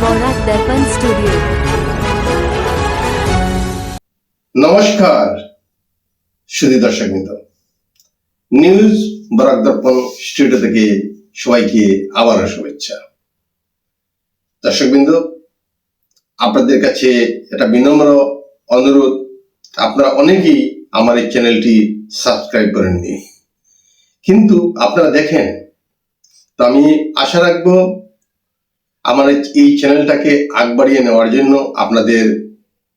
বরাক দর্পণ studio. নমস্কার সুধী দর্শকবৃন্দ, news Barak দর্পণ studio থেকে সবাইকে আবারও শুভেচ্ছা। দর্শকবৃন্দ, আপনাদের কাছে একটা বিনম্র অনুরোধ, আপনারা অনেকেই আমার এই চ্যানেলটি সাবস্ক্রাইব করেননি, কিন্তু আপনারা দেখেন, তো আমি আশা রাখবো আমার এই চ্যানেলটাকে আগ বাড়িয়ে নেওয়ার জন্য আপনাদের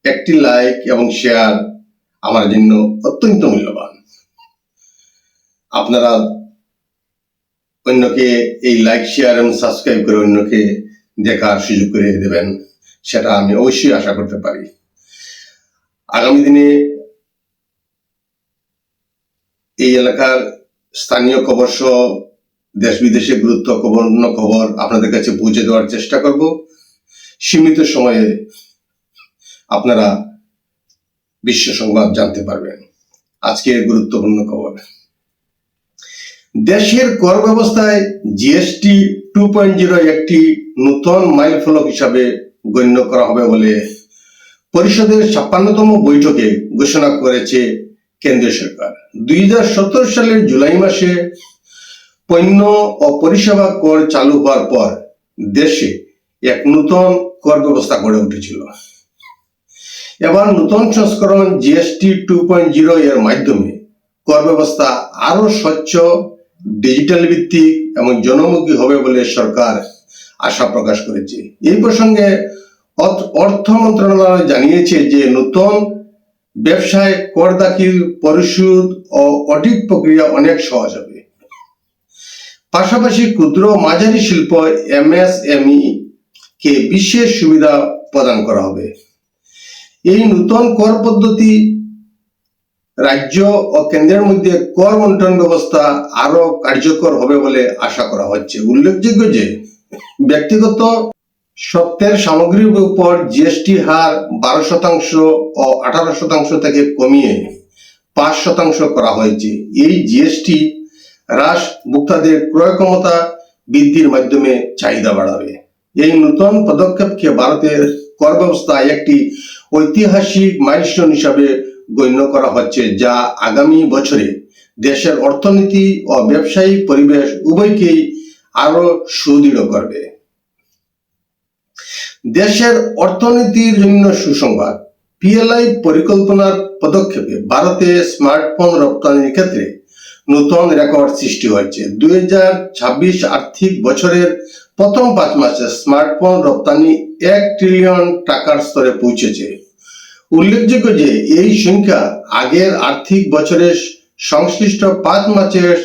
একটি লাইক এবং শেয়ার আমার জন্য অত্যন্ত মূল্যবান। আপনারা অন্যকে এই লাইক শেয়ার এবং সাবস্ক্রাইব করে অন্যকে দেখার সুযোগ করে দেবেন, সেটা আমি অবশ্যই আশা করতে পারি। আগামী দিনে এই এলাকার স্থানীয় খবর সহ দেশ বিদেশে গুরুত্বপূর্ণ খবর আপনাদের কাছে পৌঁছে দেওয়ার চেষ্টা করব। সীমিত সময়ে আপনারা বিশ্ব সংবাদ জানতে পারবেন। আজকের গুরুত্বপূর্ণ খবর, দেশের কর ব্যবস্থায় জিএসটি 2.0 একটি নতুন মাইলফলক হিসাবে গণ্য করা হবে বলে পরিষদের 56তম বৈঠকে ঘোষণা করেছে কেন্দ্রীয় সরকার। 2017 সালের জুলাই মাসে পণ্য ও পরিষেবা কর চালু হওয়ার পর দেশে এক নতুন কর ব্যবস্থা গড়ে উঠেছিল। এবার নতুন সংস্করণ জিএসটি 2.0 এর মাধ্যমে কর ব্যবস্থা আরো স্বচ্ছ, ডিজিটাল ভিত্তিক এবং জনমুখী হবে বলে সরকার আশা প্রকাশ করেছে। এই প্রসঙ্গে অর্থ মন্ত্রণালয় জানিয়েছে যে নতুন ব্যবসায় কর দাখিল, পরিশোধ ও অডিট প্রক্রিয়া অনেক সহজ হবে। পাশাপাশি ক্ষুদ্র মাঝারি শিল্প এমএসএমই কে বিশেষ সুবিধা প্রদান করা হবে। এই নতুন কর পদ্ধতি রাজ্য ও কেন্দ্রের মধ্যে কর বন্টন ব্যবস্থা আরো কার্যকর হবে বলে আশা করা হচ্ছে। উল্লেখযোগ্য যে ব্যক্তিগত সত্ত্বের সামগ্রীর উপর জিএসটি হার 12% ও 18% থেকে কমিয়ে 5% করা হয়েছে। এই জিএসটি হ্রাস ভোক্তাদের ক্রয় ক্ষমতা বৃদ্ধির মাধ্যমে চাহিদা বাড়াবে। এই নতুন পদক্ষেপকে ভারতের কর ব্যবস্থায় একটি ঐতিহাসিক মাইলস্টোন হিসাবে গণ্য করা হচ্ছে, যা আগামী বছরে দেশের অর্থনীতি ও ব্যবসায়িক পরিবেশ উভয়কেই আরো সুদৃঢ় করবে। দেশের অর্থনীতির জন্য সুসংবাদ, পিএলআই পরিকল্পনার পদক্ষেপে ভারতে স্মার্টফোন রপ্তানির ক্ষেত্রে নতুন রেকর্ড সৃষ্টি হয়েছে। 2026 আর্থিক বছরের প্রথম 5 মাসে স্মার্টফোন রপ্তানি 1 ট্রিলিয়ন টাকার স্তরে পৌঁছেছে। উল্লেখযোগ্য যে এই সংখ্যা আগের আর্থিক বছরের সংশ্লিষ্ট 5 মাসের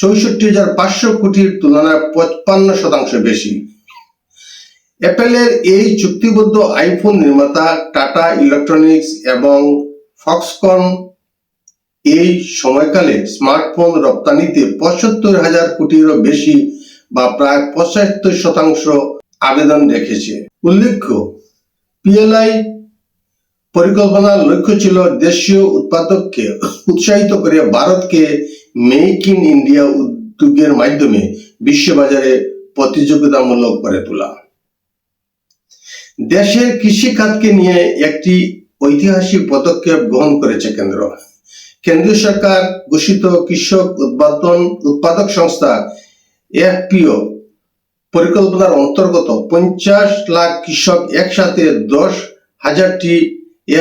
64,500 কোটির তুলনায় 55% বেশি। অ্যাপেলের এই চুক্তিবদ্ধ আইফোন নির্মাতা টাটা ইলেকট্রনিক্স এবং ফক্সকন এই সময়কালে স্মার্টফোন রপ্তানিতে 75,000 কোটিরও বেশি বা প্রায় 75% আবেদন রেখেছে। উল্লেখ্য, পিএলআই পরিকল্পনার লক্ষ্য ছিল দেশীয় উৎপাদককে উৎসাহিত করে ভারতকে মেক ইন ইন্ডিয়া উদ্যোগের মাধ্যমে বিশ্ববাজারে প্রতিযোগিতামূলক করে তোলা। দেশের কৃষি খাতকে নিয়ে একটি ঐতিহাসিক পদক্ষেপ গ্রহণ করেছে কেন্দ্র। কেন্দ্রীয় সরকার ঘোষিত কৃষক উৎপাদক সংস্থা এফপিও পরিকল্পনার অন্তর্গত 50 লাখ কৃষক একসাথে 10,000টি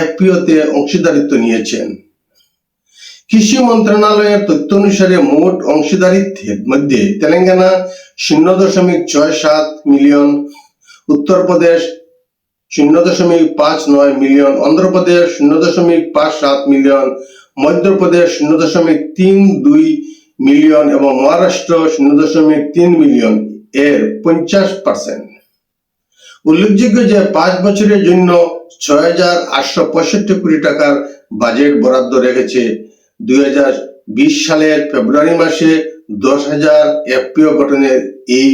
এফপিওতে অংশীদারিত্ব নিয়েছেন। কৃষি মন্ত্রণালয়ের তথ্য অনুসারে মোট অংশীদারিত্বের মধ্যে Telangana 0.67 million, Uttar Pradesh 0.59 million, Andhra Pradesh 0.57 million, Madhya Pradesh 0.32 million এবং মহারাষ্ট্র 0.3 মিলিয়ন এর 50%। উল্লেখযোগ্য যে 5 বছরের জন্য 6,865 কোটি টাকার বাজেট বরাদ্দ রেখেছে। 2020 সালের ফেব্রুয়ারি মাসে 10,000 এফপিও গঠনের এই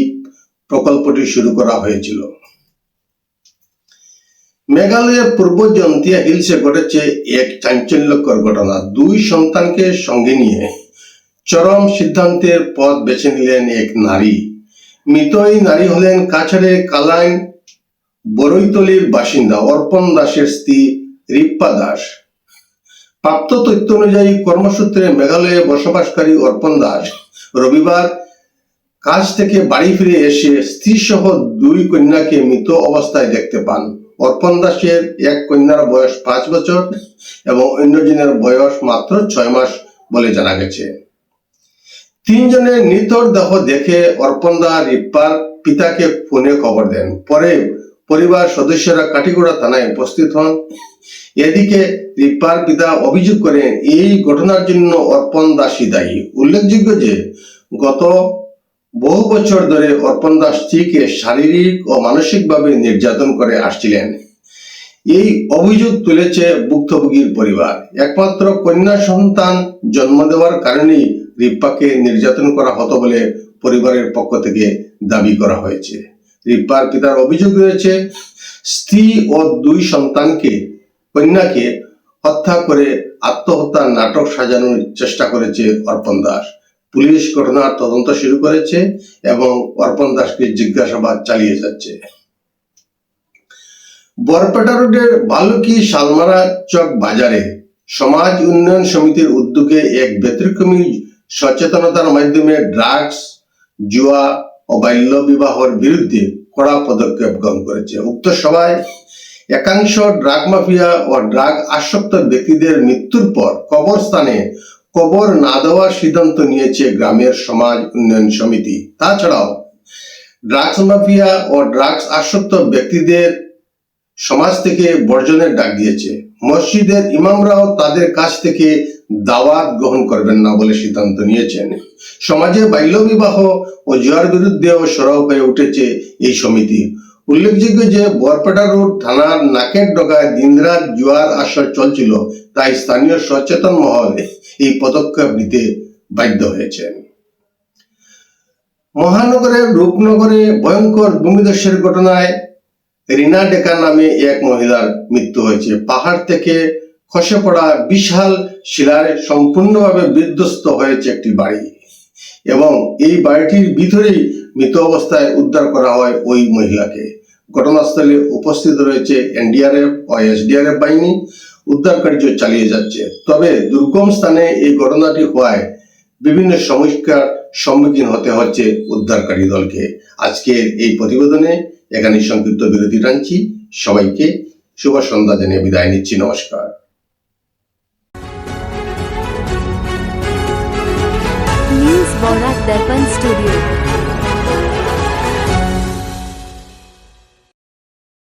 প্রকল্পটি শুরু করা হয়েছিল। মেঘালয়ের পূর্ব জন্তিয়া হিলসে ঘটেছে এক চাঞ্চল্যকর ঘটনা। 2 সন্তানকে সঙ্গে নিয়ে চরম সিদ্ধান্তের পথ বেছে নিলেন এক নারী। মৃত এই নারী হলেন কাছাড়ের কালাইন বড়ইতলির বাসিন্দা অর্পণ দাসের স্ত্রী রিপ্পা দাস। প্রাপ্ত তথ্য অনুযায়ী কর্মসূত্রে মেঘালয়ে বসবাসকারী অর্পণ দাস রবিবার কাজ থেকে বাড়ি ফিরে এসে স্ত্রী সহ 2 কন্যাকে মৃত অবস্থায় দেখতে পান। অর্পণ দাসের এক কন্যার বয়স 5 বছর এবং অন্যজনের বয়স মাত্র 6 মাস বলে জানা গেছে। 3 জনের মৃতর দেহ দেখে অর্পণ দাস রিপ্পার পিতাকে ফোনে খবর দেন। পরে পরিবার সদস্যরা কাটিগড়া থানায় উপস্থিত হন। এদিকে রিপ্পার পিতা অভিযোগ করেন এই ঘটনার জন্য অর্পণ দাসই দায়ী। উল্লেখযোগ্য যে গত বহু বছর ধরে অর্পণ দাস স্ত্রীকে শারীরিক ও মানসিকভাবে নির্যাতন করে আসছিলেন। এই অভিযোগ তুলেছে ভুক্তভোগীর পরিবার। একমাত্র কন্যা সন্তান জন্ম দেওয়ার কারণেই রিপ্পাকে নির্যাতন করা হতো বলে পরিবারের পক্ষ থেকে দাবি করা হয়েছে। রিপ্পার পিতার অভিযোগ রয়েছে স্ত্রী ও 2 কন্যাকে হত্যা করে আত্মহত্যার নাটক সাজানোর চেষ্টা করেছে অর্পণ দাস। পুলিশ ঘটনার তদন্ত শুরু করেছে এবং অর্পণ দাসকে জিজ্ঞাসাবাদ চালিয়ে যাচ্ছে। বরপেটা রোডের বালুকি শালমারা চক বাজারে সমাজ উন্নয়ন সমিতির উদ্যোগে এক ব্যতিক্রমী সচেতনতার মাধ্যমে ড্রাগস, জুয়া ও বাল্য বিবাহের বিরুদ্ধে কড়া পদক্ষেপ গ্রহণ করেছে। উক্ত সভায় একাংশ ড্রাগ মাফিয়া ও ড্রাগ আসক্ত ব্যক্তিদের মৃত্যুর পর কবরস্থানে কবর না দেওয়ার সিদ্ধান্ত নিয়েছে গ্রামের সমাজ উন্নয়ন সমিতি। তাছাড়াও ড্রাগস মাফিয়া ও ড্রাগস আসক্ত ব্যক্তিদের সমাজ থেকে বর্জনের ডাক দিয়েছে। মসজিদের ইমামরাও তাদের কাছ থেকে দাওয়াত গ্রহণ করবেন না বলে সিদ্ধান্ত নিয়েছেন। সমাজে বাল্যবিবাহ ও জুয়ার বিরুদ্ধেও সরব হয়ে উঠেছে এই সমিতি। উল্লেখযোগ্য যে বরপেটা রোড থানার নাকের ডগায় দিনরাত জুয়ার আসর চলছিল, তাই স্থানীয় সচেতন মহল এই পদক্ষেপ নিতে বাধ্য হয়েছেন। মহানগরের রূপনগরে ভয়ঙ্কর ভূমিধসের ঘটনায় রিনা ডেকা নামে এক মহিলার মৃত্যু হয়েছে। পাহাড় থেকে খসে পড়া বিশাল শিলায় সম্পূর্ণভাবে বিধ্বস্ত হয়েছে একটি বাড়ি এবং এই বাড়িটির ভিতরেই মৃত অবস্থায় উদ্ধার করা হয় ওই মহিলাকে। ঘটনাস্থলে উপস্থিত রয়েছে এনডিআরএফ ও এসডিআরএফ বাহিনী। উদ্ধার কার্য চালিয়ে যাচ্ছে। তবে দুর্গম স্থানে এই ঘটনাটি হওয়ায় বিভিন্ন সমস্যার সম্মুখীন হতে হচ্ছে উদ্ধারকারী দলকে। আজকের এই প্রতিবেদনে এখানে সংক্ষিপ্ত বিরতি টানছি। সবাইকে শুভ সন্ধ্যা জানিয়ে বিদায় নিচ্ছি। নমস্কার। न्यूज़ बोरा दर्पण स्टूडियो।